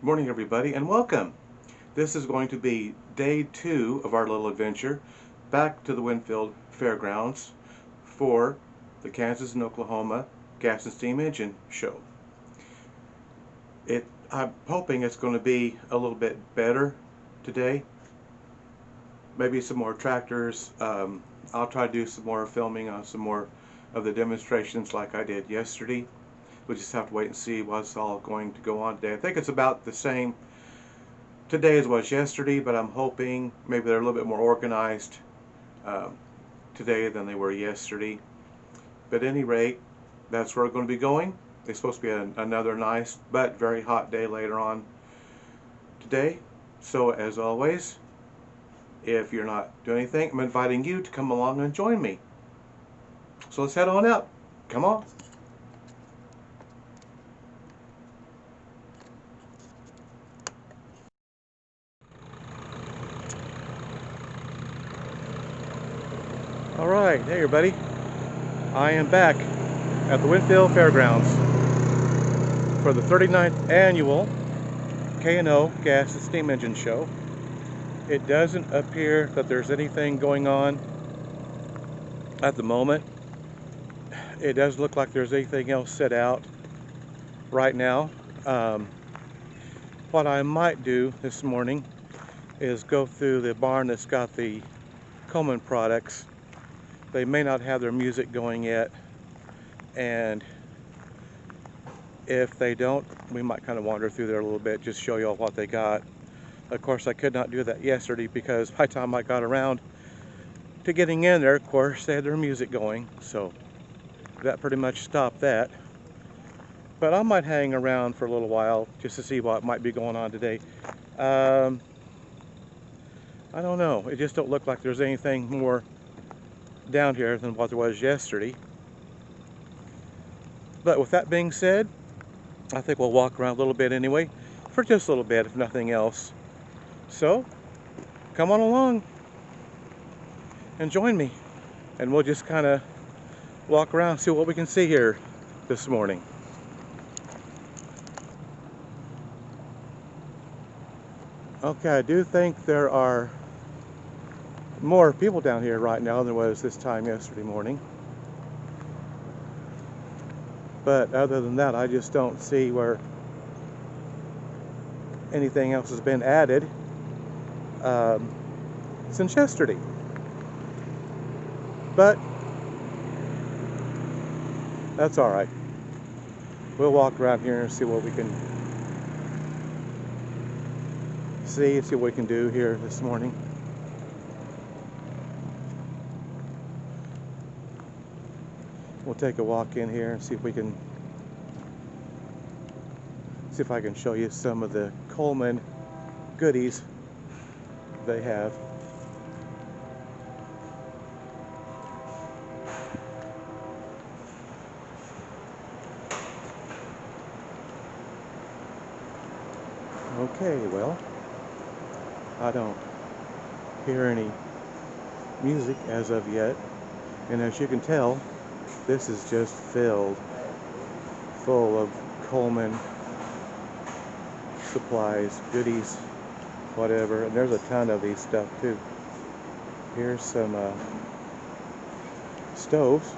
Good morning, everybody, and welcome. This is going to be day 2 of our little adventure back to the Winfield Fairgrounds for the Kansas and Oklahoma Gas and Steam Engine Show. I'm hoping it's going to be a little bit better today. Maybe some more tractors. I'll try to do some more filming on some more of the demonstrations like I did yesterday. We'll just have to wait and see what's all going to go on today. I think it's about the same today as was yesterday, but I'm hoping maybe they're a little bit more organized today than they were yesterday. But at any rate, that's where we're going to be going. It's supposed to be another nice but very hot day later on today. So as always, if you're not doing anything, I'm inviting you to come along and join me. So let's head on out. Come on. All right, hey everybody. I am back at the Winfield Fairgrounds for the 39th annual K&O Gas and Steam Engine Show. It doesn't appear that there's anything going on at the moment. It does look like there's anything else set out right now. What I might do this morning is go through the barn that's got the Coleman products. They may not have their music going yet, and if they don't, we might kind of wander through there a little bit, just show you all what they got. Of course, I could not do that yesterday because by the time I got around to getting in there, of course, they had their music going, so that pretty much stopped that. But I might hang around for a little while just to see what might be going on today. I don't know. It just don't look like there's anything more down here than what there was yesterday. But with that being said, I think we'll walk around a little bit anyway, for just a little bit, if nothing else. So, come on along and join me, and we'll just kind of walk around, see what we can see here this morning. Okay, I do think there are more people down here right now than there was this time yesterday morning. But other than that, I just don't see where anything else has been added since yesterday. But that's all right. We'll walk around here and see what we can see what we can do here this morning. We'll take a walk in here and see if I can show you some of the Coleman goodies they have. Okay, well, I don't hear any music as of yet, and as you can tell, this is just full of Coleman supplies, goodies, whatever, and there's a ton of these stuff too. Here's some stoves.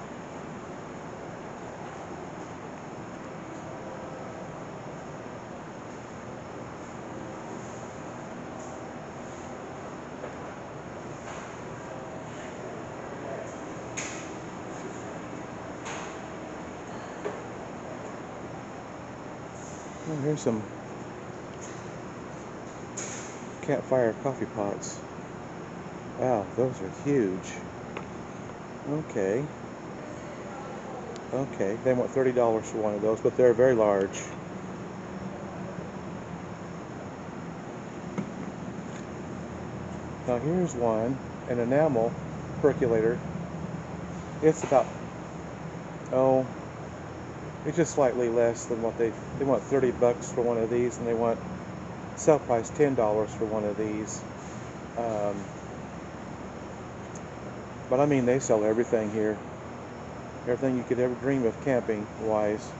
Oh, here's some campfire coffee pots. Wow, those are huge. Okay. Okay, they want $30 for one of those, but they're very large. Now here's one, an enamel percolator. It's about, oh, it's just slightly less than what they want $30 for one of these, and they want sell price $10 for one of these. But I mean, they sell everything here. Everything you could ever dream of camping wise.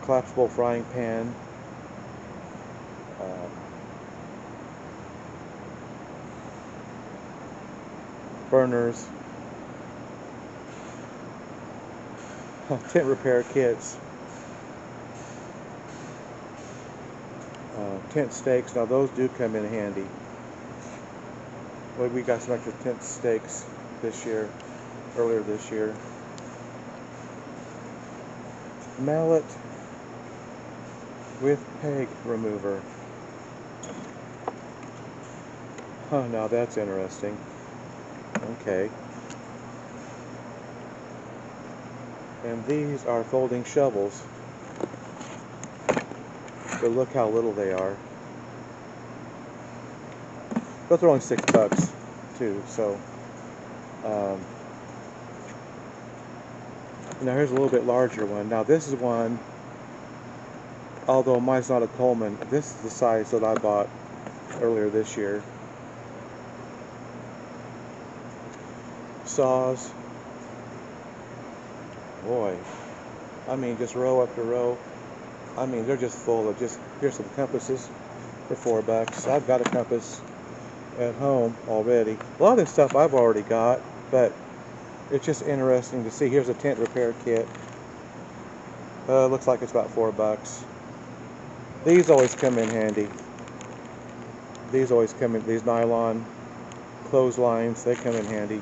Collapsible frying pan. um, burners, tent repair kits, tent stakes. Now those do come in handy. Well, we got some extra tent stakes earlier this year. Mallet with peg remover. Now that's interesting. Okay. And these are folding shovels. But look how little they are. But they're only $6 too, so now here's a little bit larger one. Now this is one, although mine's not a Coleman, this is the size that I bought earlier this year. Saws. Boy, I mean, just row after row. I mean, they're just full of here's some compasses for $4. I've got a compass at home already. A lot of this stuff I've already got, but it's just interesting to see. Here's a tent repair kit. Looks like it's about $4. These always come in handy. These always come in, these nylon clotheslines, they come in handy.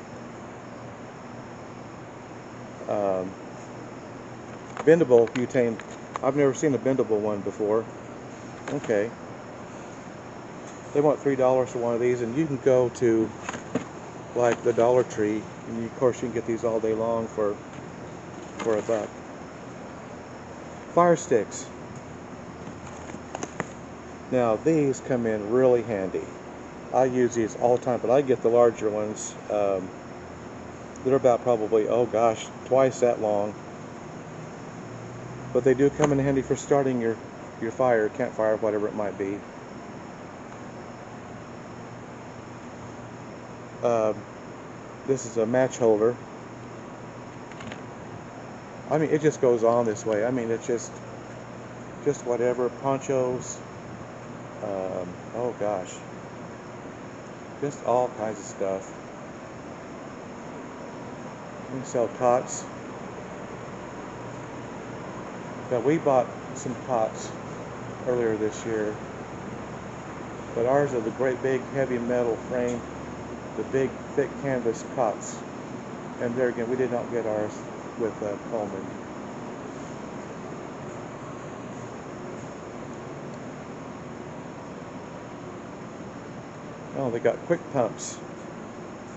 Bendable butane. I've never seen a bendable one before. Okay. They want $3 for one of these, and you can go to like the Dollar Tree, and of course you can get these all day long for $1. Fire sticks. Now these come in really handy. I use these all the time, but I get the larger ones. They're about probably, oh gosh, twice that long. But they do come in handy for starting your fire, campfire, whatever it might be. This is a match holder. I mean, it just goes on this way. I mean, it's just whatever. Ponchos. Oh gosh, just all kinds of stuff. We sell cots. Now we bought some cots earlier this year, but ours are the great big heavy metal frame, the big thick canvas cots. And there again, we did not get ours with Coleman. Oh, they got quick pumps.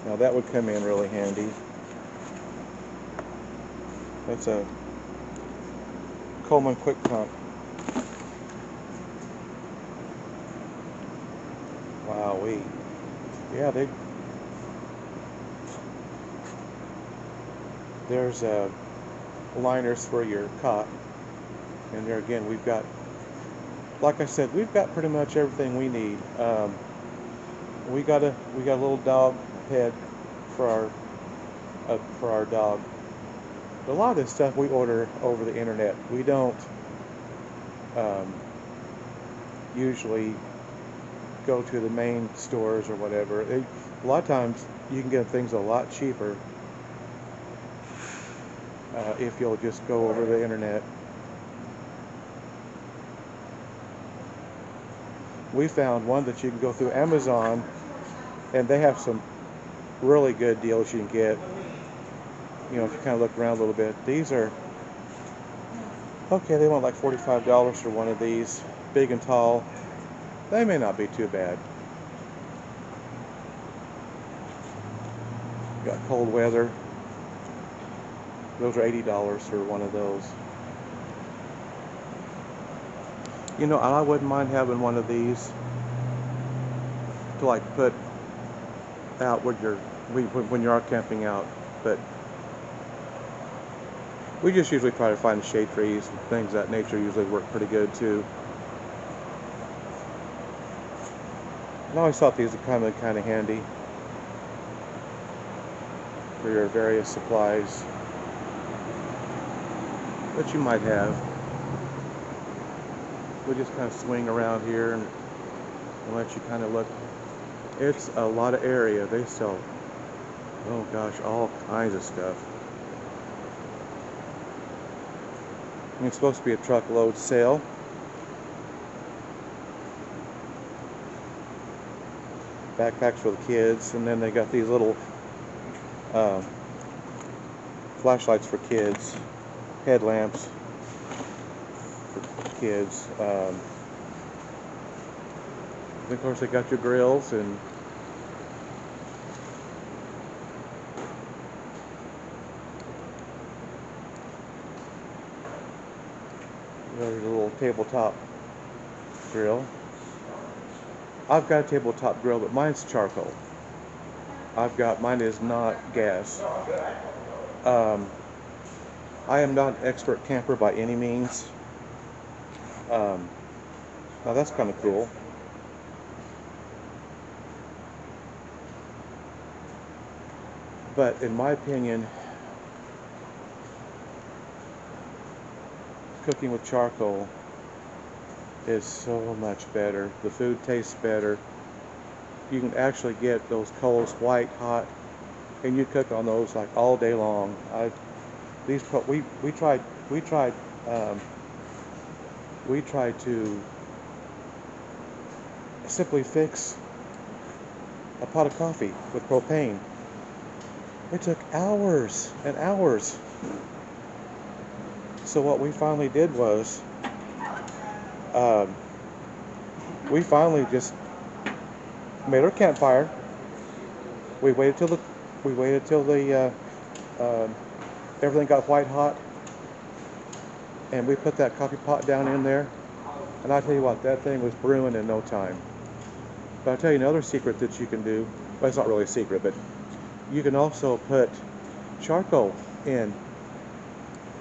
Now that would come in really handy. That's a Coleman quick pump. Wowee. Yeah, there's liners for your cot. And there again, we've got, like I said, we've got pretty much everything we need. We got a little dog head for our dog. But a lot of this stuff we order over the internet. We don't usually go to the main stores or whatever. A lot of times you can get things a lot cheaper if you'll just go over the internet. We found one that you can go through Amazon, and they have some really good deals you can get. You know, if you kind of look around a little bit. These are, okay, they want like $45 for one of these, big and tall. They may not be too bad. Got cold weather. Those are $80 for one of those. You know, I wouldn't mind having one of these to like put out when you are camping out, but we just usually try to find the shade trees and things of that nature. Usually work pretty good too. I always thought these were kind of handy for your various supplies that you might have. We just kind of swing around here, and I'll let you kind of look. It's a lot of area. They sell, oh gosh, all kinds of stuff. And it's supposed to be a truckload sale. Backpacks for the kids, and then they got these little flashlights for kids, headlamps for kids. And of course, they got your grills and there's a little tabletop grill. I've got a tabletop grill, but mine's charcoal. Mine is not gas. I am not an expert camper by any means. Now that's kind of cool. But in my opinion, cooking with charcoal is so much better. The food tastes better. You can actually get those coals white hot, and you cook on those like all day long. We tried to simply fix a pot of coffee with propane. It took hours and hours. So what we finally did was, we finally just made our campfire. We waited till the everything got white hot, and we put that coffee pot down in there. And I tell you what, that thing was brewing in no time. But I'll tell you another secret that you can do. Well, it's not really a secret, but you can also put charcoal in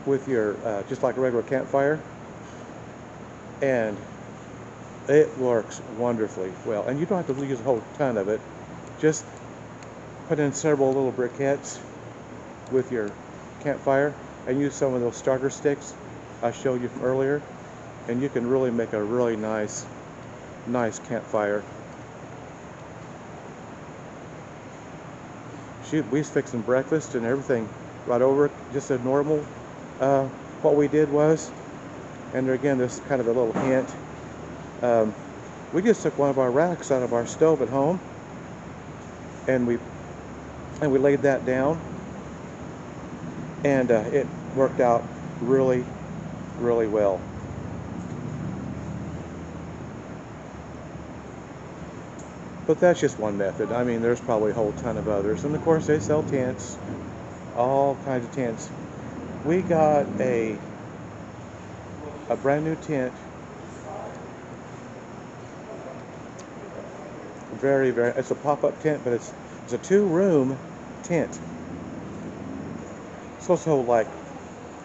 with your, just like a regular campfire, and it works wonderfully well. And you don't have to use a whole ton of it. Just put in several little briquettes with your campfire, and use some of those starter sticks I showed you from earlier, and you can really make a really nice campfire. Shoot, we was fixing breakfast and everything right over it, just a normal. What we did was, and again, this is kind of a little hint, we just took one of our racks out of our stove at home, and we laid that down, and it worked out really well. But that's just one method. I mean, there's probably a whole ton of others. And of course, they sell tents, all kinds of tents. We got a brand new tent. It's a pop-up tent, but it's a 2-room tent. It's supposed to hold like,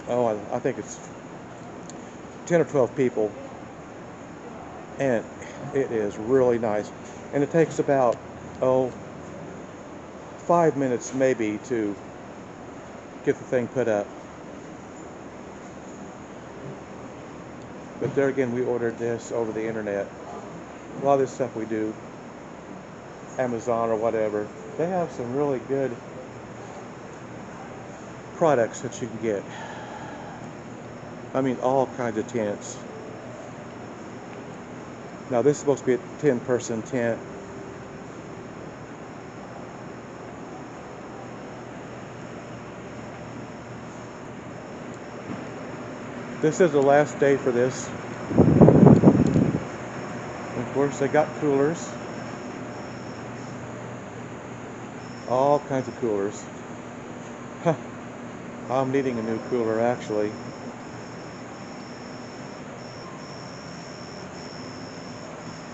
I think it's 10 or 12 people. And it is really nice. And it takes about, 5 minutes maybe to get the thing put up. But there again, we ordered this over the internet. A lot of this stuff we do, Amazon or whatever, they have some really good products that you can get. I mean, all kinds of tents. Now this is supposed to be a 10-person tent. This is the last day for this. Of course, they got coolers. All kinds of coolers. I'm needing a new cooler, actually.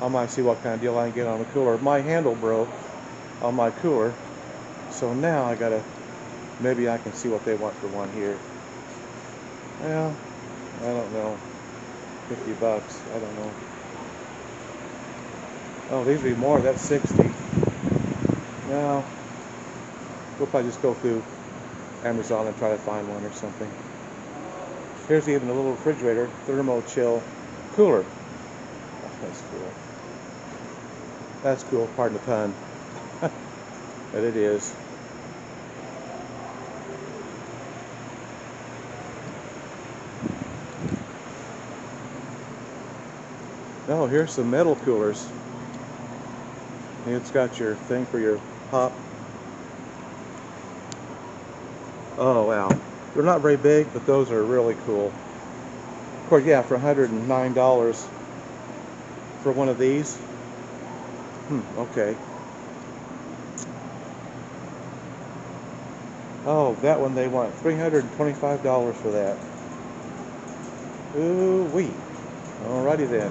I might see what kind of deal I can get on a cooler. My handle broke on my cooler, so now I gotta, maybe I can see what they want for one here. Well, I don't know, $50, I don't know. Oh, these would be more, that's 60. No, we'll probably just go through Amazon and try to find one or something. Here's even a little refrigerator, thermo chill cooler. Oh, that's cool. That's cool, pardon the pun. But it is. Oh, here's some metal coolers. It's got your thing for your pop. Oh wow. They're not very big, but those are really cool. Of course, yeah, for $109 for one of these. Okay. Oh, that one they want $325 for that. Ooh wee. Alrighty then.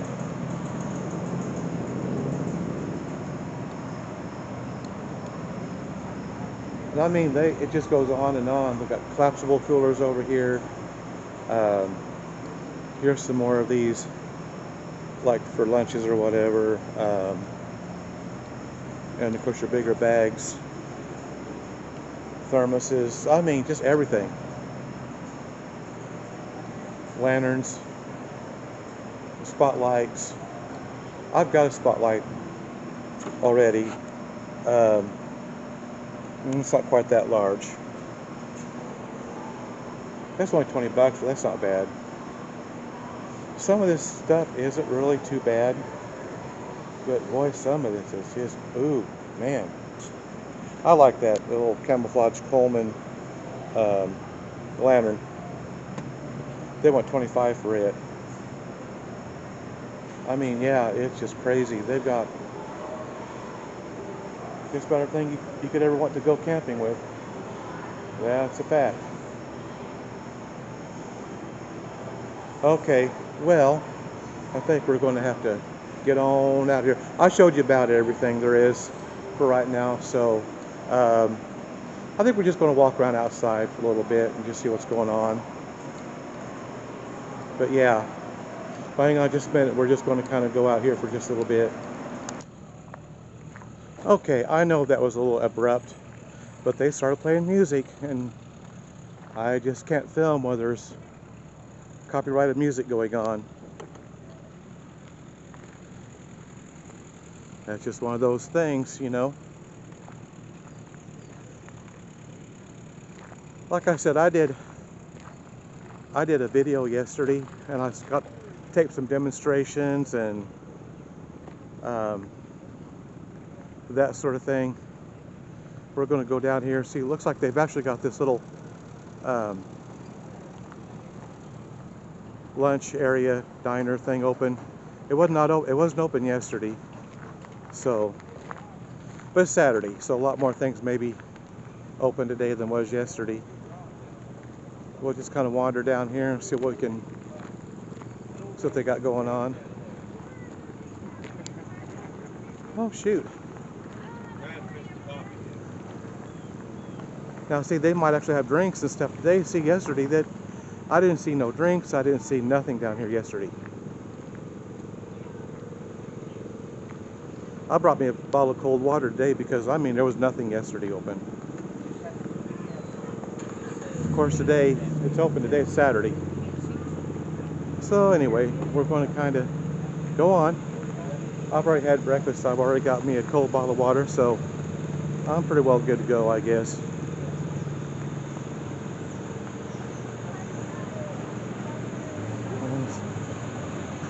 And I mean, it just goes on and on. We've got collapsible coolers over here. Um, here's some more of these, like for lunches or whatever. And of course your bigger bags, thermoses. I mean, just everything. Lanterns, spotlights. I've got a spotlight already. It's not quite that large. That's only 20 bucks, but that's not bad. Some of this stuff isn't really too bad, but boy, some of this is just, ooh, man. I like that little camouflage Coleman lantern. They want 25 for it. I mean, yeah, it's just crazy. They've got just about everything you could ever want to go camping with. That's a fact. Okay, well, I think we're going to have to get on out here. I showed you about everything there is for right now, so I think we're just going to walk around outside for a little bit and just see what's going on. But yeah, hang on just a minute. We're just going to kind of go out here for just a little bit. Okay, I know that was a little abrupt, but they started playing music, and I just can't film while there's copyrighted music going on. That's just one of those things, you know. Like I said, I did a video yesterday, and I got taped some demonstrations and that sort of thing. We're going to go down here. See, it looks like they've actually got this little lunch area, diner thing open. It wasn't open yesterday, so, but it's Saturday, so a lot more things may be open today than was yesterday. We'll just kind of wander down here and see what they got going on. Oh shoot. Now see, they might actually have drinks and stuff today. See, yesterday that I didn't see no drinks. I didn't see nothing down here yesterday. I brought me a bottle of cold water today because, I mean, there was nothing yesterday open. Of course, today, it's open today, it's Saturday. So anyway, we're going to kind of go on. I've already had breakfast. I've already got me a cold bottle of water, so I'm pretty well good to go, I guess.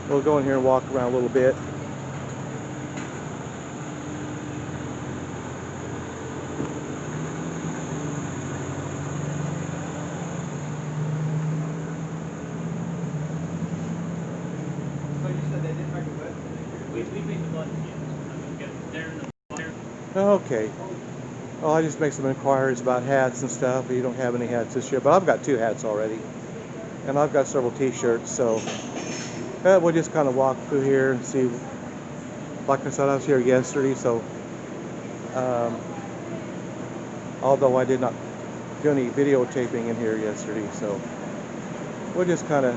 We'll go in here and walk around a little bit. Okay. Well, I just make some inquiries about hats and stuff. You don't have any hats this year, but I've got 2 hats already. And I've got several t-shirts, so we'll just kind of walk through here and see. Like I said, I was here yesterday, so although I did not do any videotaping in here yesterday, so we'll just kind of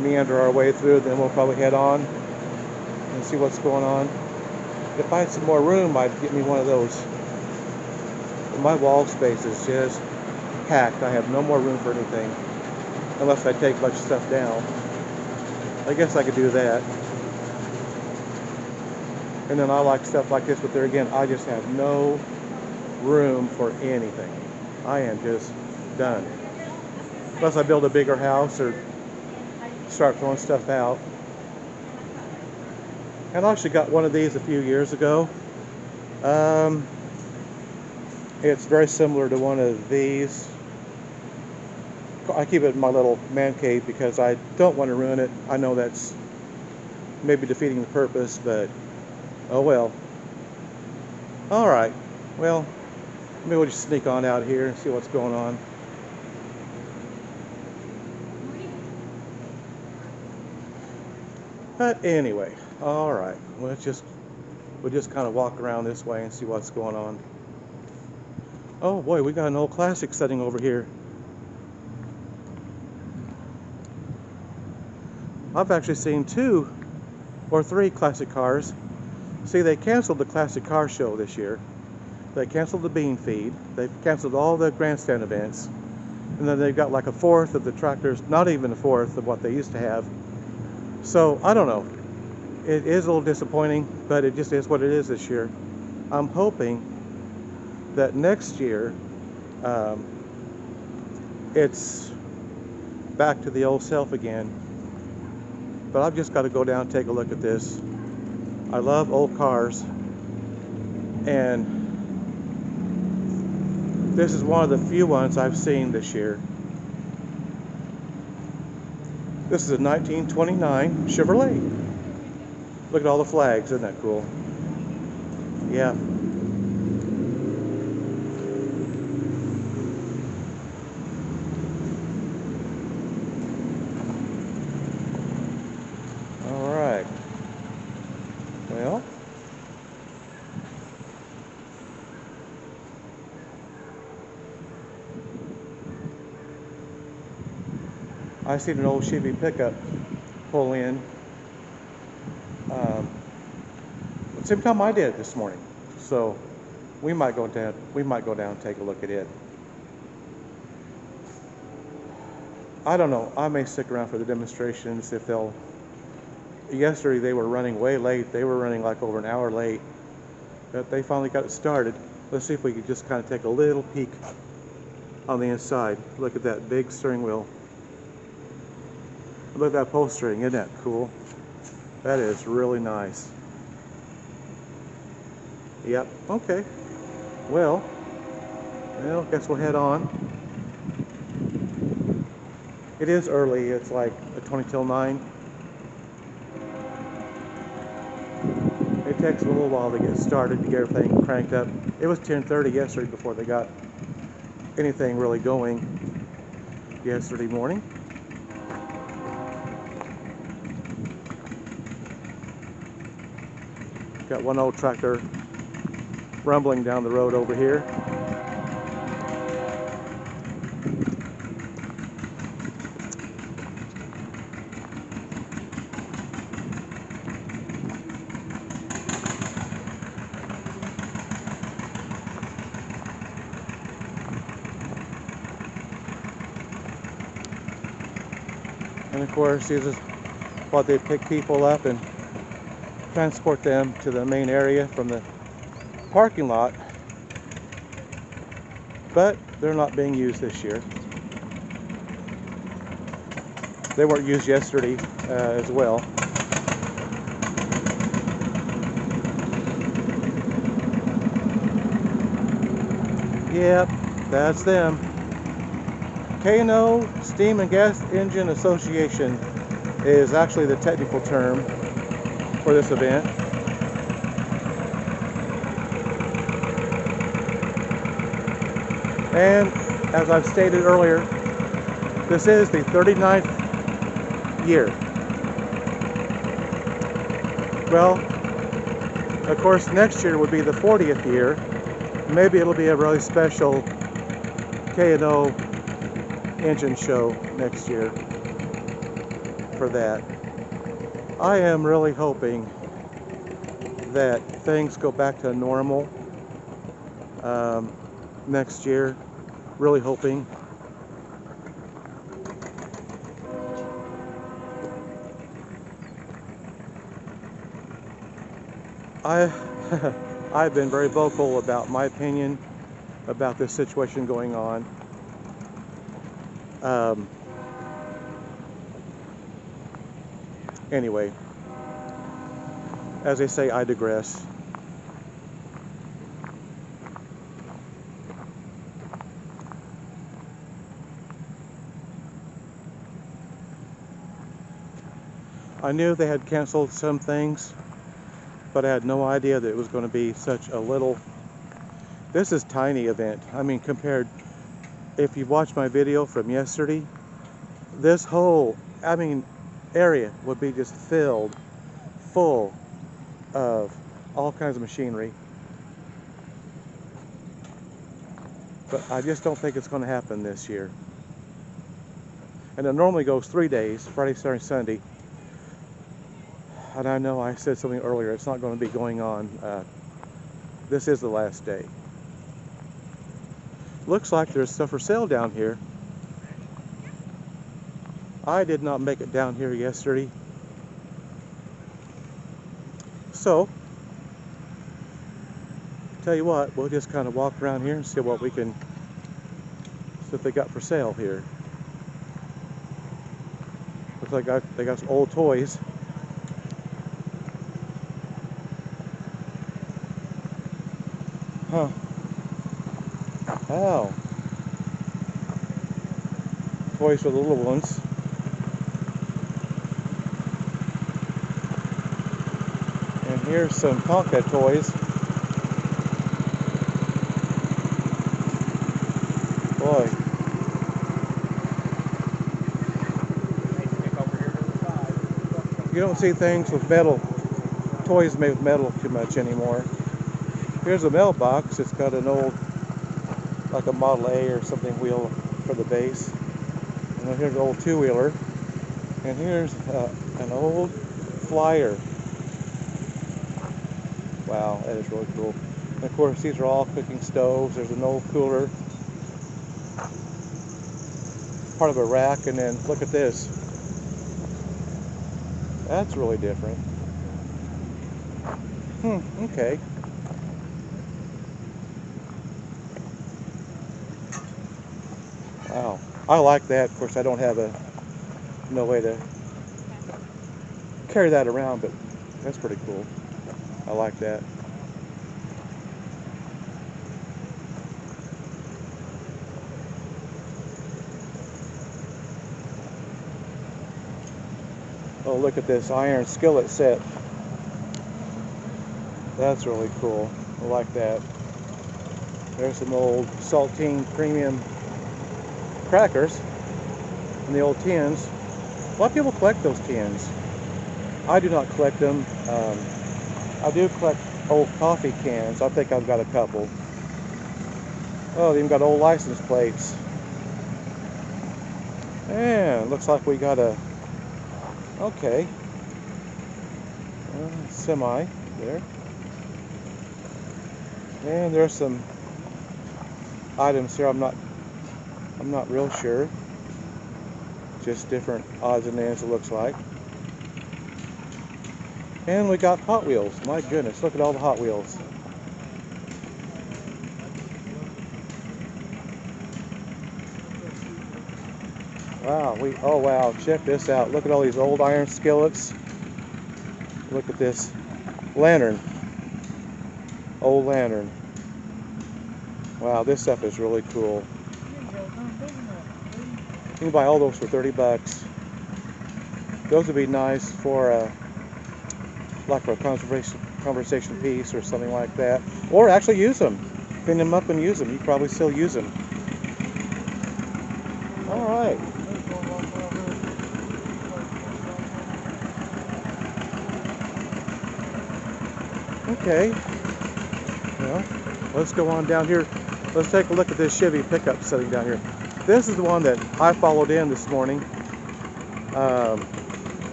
meander our way through, then we'll probably head on and see what's going on. If I had some more room, I'd get me one of those. But my wall space is just packed. I have no more room for anything unless I take a bunch of stuff down. I guess I could do that. And then I like stuff like this, but there again, I just have no room for anything. I am just done. Unless I build a bigger house or start throwing stuff out. And I actually got one of these a few years ago. It's very similar to one of these. I keep it in my little man cave because I don't want to ruin it. I know that's maybe defeating the purpose, but oh well. Alright, well, maybe we'll just sneak on out here and see what's going on. But anyway, alright, we'll just kind of walk around this way and see what's going on. Oh boy, we got an old classic setting over here. I've actually seen 2 or 3 classic cars. See, they canceled the classic car show this year. They canceled the bean feed. They've canceled all the grandstand events. And then they've got like a fourth of the tractors, not even a fourth of what they used to have. So, I don't know. It is a little disappointing, but it just is what it is this year. I'm hoping that next year it's back to the old self again. But I've just got to go down and take a look at this. I love old cars, and this is one of the few ones I've seen this year. This is a 1929 Chevrolet. Look at all the flags, isn't that cool? Yeah. Alright. Well, I seen an old Chevy pickup pull in. Same time I did this morning, so we might go down and take a look at it. I don't know. I may stick around for the demonstrations if they'll. Yesterday they were running way late. They were running like over an hour late, but they finally got it started. Let's see if we could just kind of take a little peek on the inside. Look at that big steering wheel. Look at that upholstery. Isn't that cool? That is really nice. Yep, okay. Well, guess we'll head on. It is early. It's like 20 till 9. It takes a little while to get started, to get everything cranked up. It was 10:30 yesterday before they got anything really going yesterday morning. Got one old tractor rumbling down the road over here. And of course, this is what they pick people up and transport them to the main area from the parking lot, but they're not being used this year. They weren't used yesterday as well. Yep, that's them. K&O Steam and Gas Engine Association is actually the technical term for this event. And as I've stated earlier, this is the 39th year. Well, of course, next year would be the 40th year. Maybe it'll be a really special K&O engine show next year for that. I am really hoping that things go back to normal next year. Really hoping. I I've been very vocal about my opinion about this situation going on. Anyway, as they say, I digress. I knew they had canceled some things, but I had no idea that it was going to be such a little. This is tiny event. I mean, compared, if you watch my video from yesterday, this whole, area would be just filled, full of all kinds of machinery. But I just don't think it's going to happen this year. And it normally goes 3 days, Friday, Saturday, Sunday. And I know I said something earlier, it's not going to be going on. This is the last day. Looks like there's stuff for sale down here. I did not make it down here yesterday. So, tell you what, we'll just kind of walk around here and see what we can, see what they got for sale here. Looks like they got some old toys. Huh. Oh. Toys for the little ones. And here's some Tonka toys. Boy. You don't see things with metal, toys made with metal too much anymore. Here's a mailbox. It's got an old, like a Model A or something wheel for the base. And then here's an old two-wheeler. And here's an old Flyer. Wow, that is really cool. And of course, these are all cooking stoves. There's an old cooler. Part of a rack, and then look at this. That's really different. Okay. Wow, I like that. Of course, I don't have no way to carry that around, but that's pretty cool. I like that. Oh, look at this iron skillet set. That's really cool. I like that. There's some old Saltine Premium crackers in the old tins. A lot of people collect those tins. I do not collect them. I do collect old coffee cans. I think I've got a couple. Oh, they even got old license plates. And looks like we got a, okay, semi there. And there's some items here. I'm not real sure. Just different odds and ends, it looks like. And we got Hot Wheels. My goodness, look at all the Hot Wheels. Wow, oh wow, check this out. Look at all these old iron skillets. Look at this lantern. Old lantern. Wow, this stuff is really cool. You can buy all those for 30 bucks. Those would be nice for like for a conversation piece or something like that. Or actually use them. Clean them up and use them. You probably still use them. All right. Okay. Well, let's go on down here. Let's take a look at this Chevy pickup sitting down here. This is the one that I followed in this morning.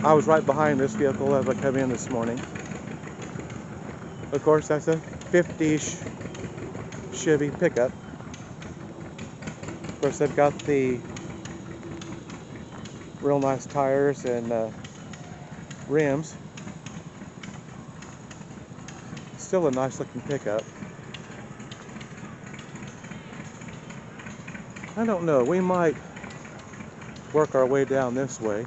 I was right behind this vehicle as I come in this morning. Of course, that's a 50-ish Chevy pickup. Of course, they've got the real nice tires and rims. still a nice looking pickup. I don't know, we might work our way down this way.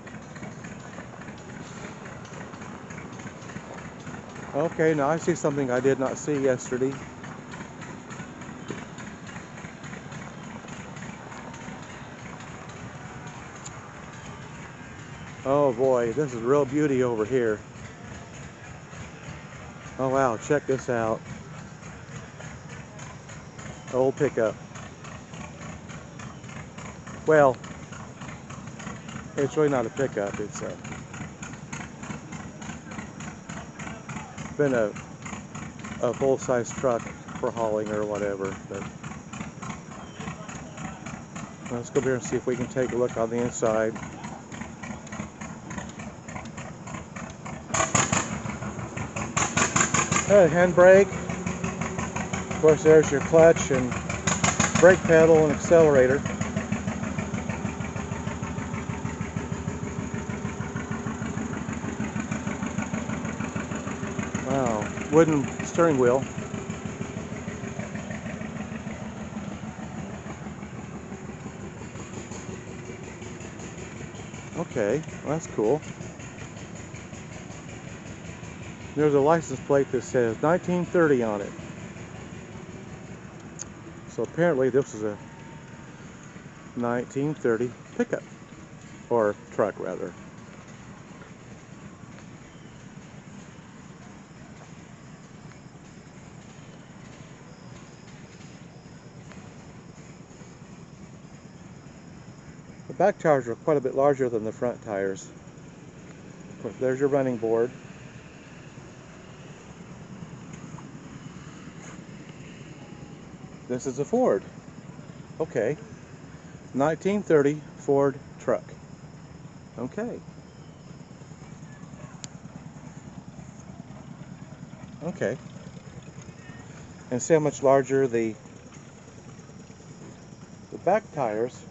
Okay, now I see something I did not see yesterday. Oh boy, this is real beauty over here. Oh wow, check this out. Old pickup. Well, it's really not a pickup, it's been a full-size truck for hauling or whatever. But let's go over here and see if we can take a look on the inside. Handbrake. Of course, there's your clutch and brake pedal and accelerator. Wow, wooden steering wheel. Okay, well, that's cool. There's a license plate that says 1930 on it. So apparently this is a 1930 pickup, or truck rather. The back tires are quite a bit larger than the front tires. Of course, there's your running board. This is a Ford. Okay. 1930 Ford truck. Okay. Okay. And see how much larger the back tires.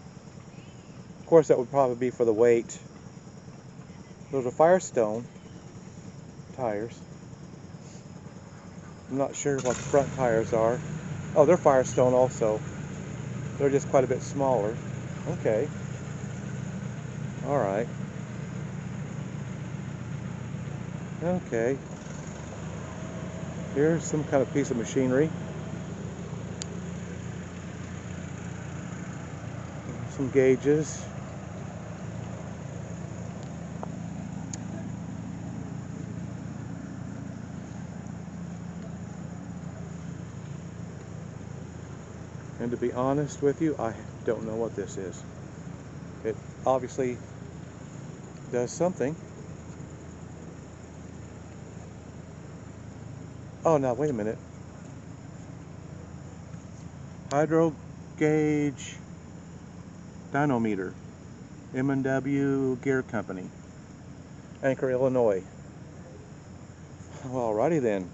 Of course, that would probably be for the weight. Those are Firestone tires. I'm not sure what the front tires are. Oh, they're Firestone also. They're just quite a bit smaller. Okay. All right. Okay. Here's some kind of piece of machinery. Some gauges. And to be honest with you, I don't know what this is. It obviously does something. Oh, now wait a minute. Hydro gauge dynometer. M&W Gear Company. Anchor, Illinois. Well, alrighty then.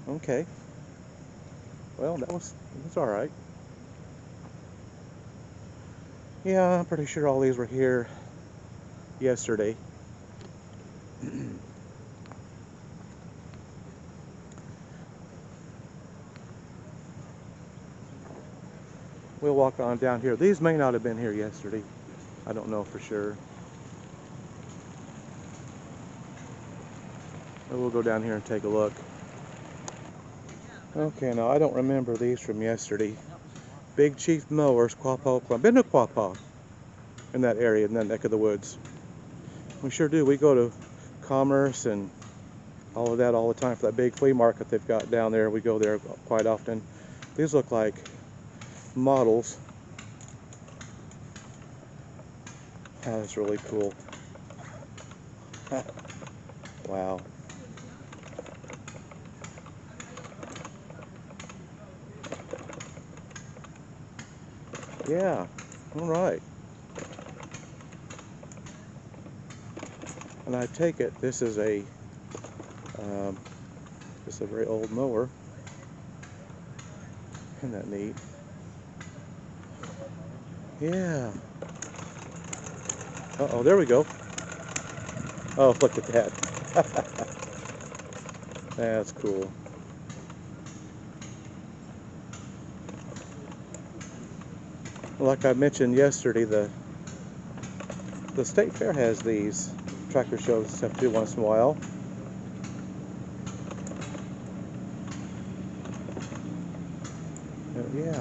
Okay. Well, that's alright. Yeah, I'm pretty sure all these were here yesterday. We'll walk on down here. These may not have been here yesterday. I don't know for sure. But we'll go down here and take a look. Okay, now I don't remember these from yesterday. Big Chief Mowers, Quapaw. I've been to Quapaw in that area, in that neck of the woods. We sure do. We go to Commerce and all of that all the time for that big flea market they've got down there. We go there quite often. These look like models. Oh, that's really cool. Wow. Yeah, all right. And I take it this is a very old mower. Isn't that neat? Yeah. Uh-oh, there we go. Oh, look at that. That's cool. Like I mentioned yesterday, the state fair has these tractor shows and stuff too once in a while. Yeah.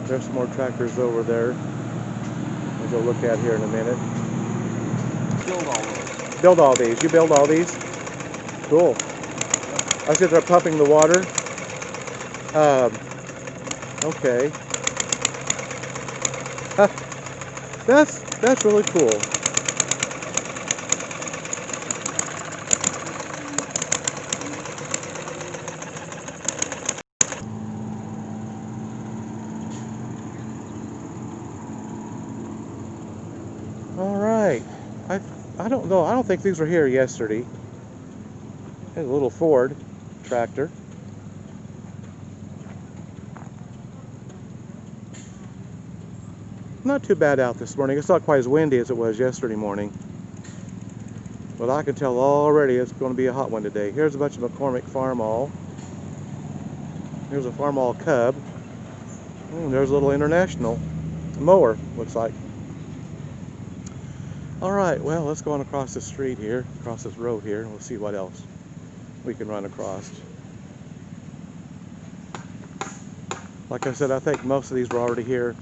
There's some more tractors over there. We'll go look at here in a minute. Build all those. Build all these. You build all these? Cool. I said they're pumping the water. Okay. That's really cool. All right. I don't know. I don't think these were here yesterday. There's a little Ford tractor. Not too bad out this morning. It's not quite as windy as it was yesterday morning. But I can tell already it's going to be a hot one today. Here's a bunch of McCormick Farmall. Here's a Farmall Cub. There's a little International mower, looks like. Alright, well, let's go on across the street here, across this road here, and we'll see what else we can run across. Like I said, I think most of these were already here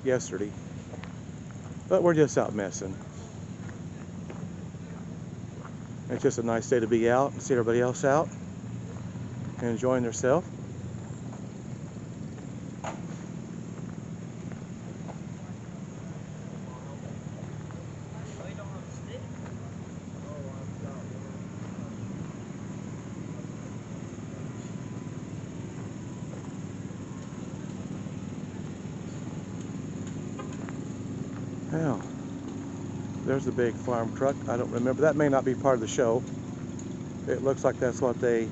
yesterday. But we're just out messing. It's just a nice day to be out and see everybody else out and enjoying themselves. Now, there's the big farm truck. I don't remember. That may not be part of the show. It looks like that's what they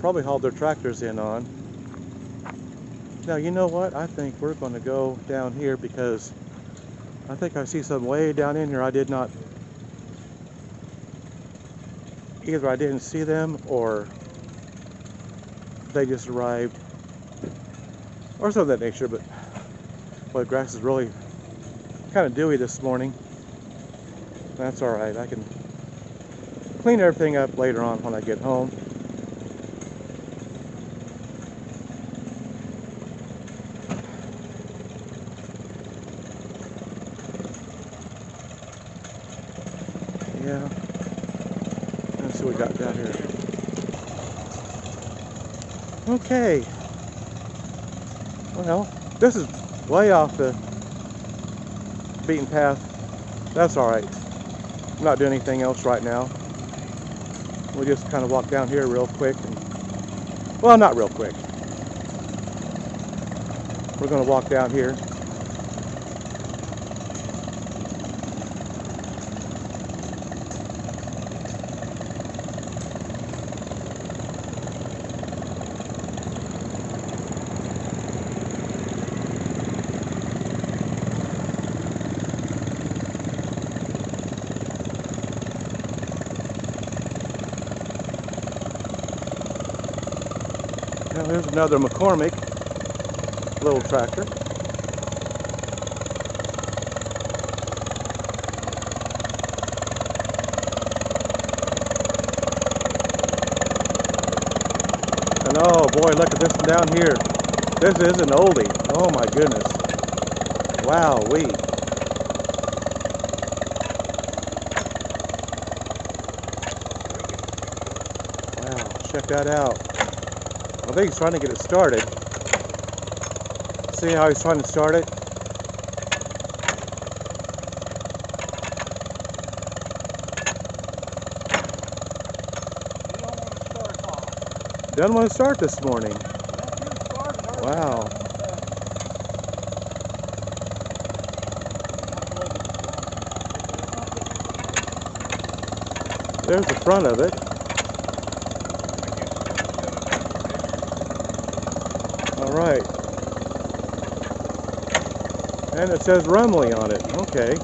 probably hauled their tractors in on. Now, you know what? I think we're going to go down here because I think I see some way down in here. I did not, either I didn't see them or they just arrived or something of that nature. But boy, the grass is really kind of dewy this morning. That's all right. I can clean everything up later on when I get home. Yeah. Let's see what we got down here. Okay. Well, this is way off the beaten path. That's all right. I'm not doing anything else right now. We'll just kind of walk down here real quick. Well, not real quick. We're going to walk down here. Now here's another McCormick little tractor. And oh boy, look at this one down here. This is an oldie. Oh my goodness. Wow-wee. Wow, check that out. I think he's trying to get it started. See how he's trying to start it? Doesn't want to start this morning. Wow. There's the front of it. All right. And it says Rumley on it. Okay.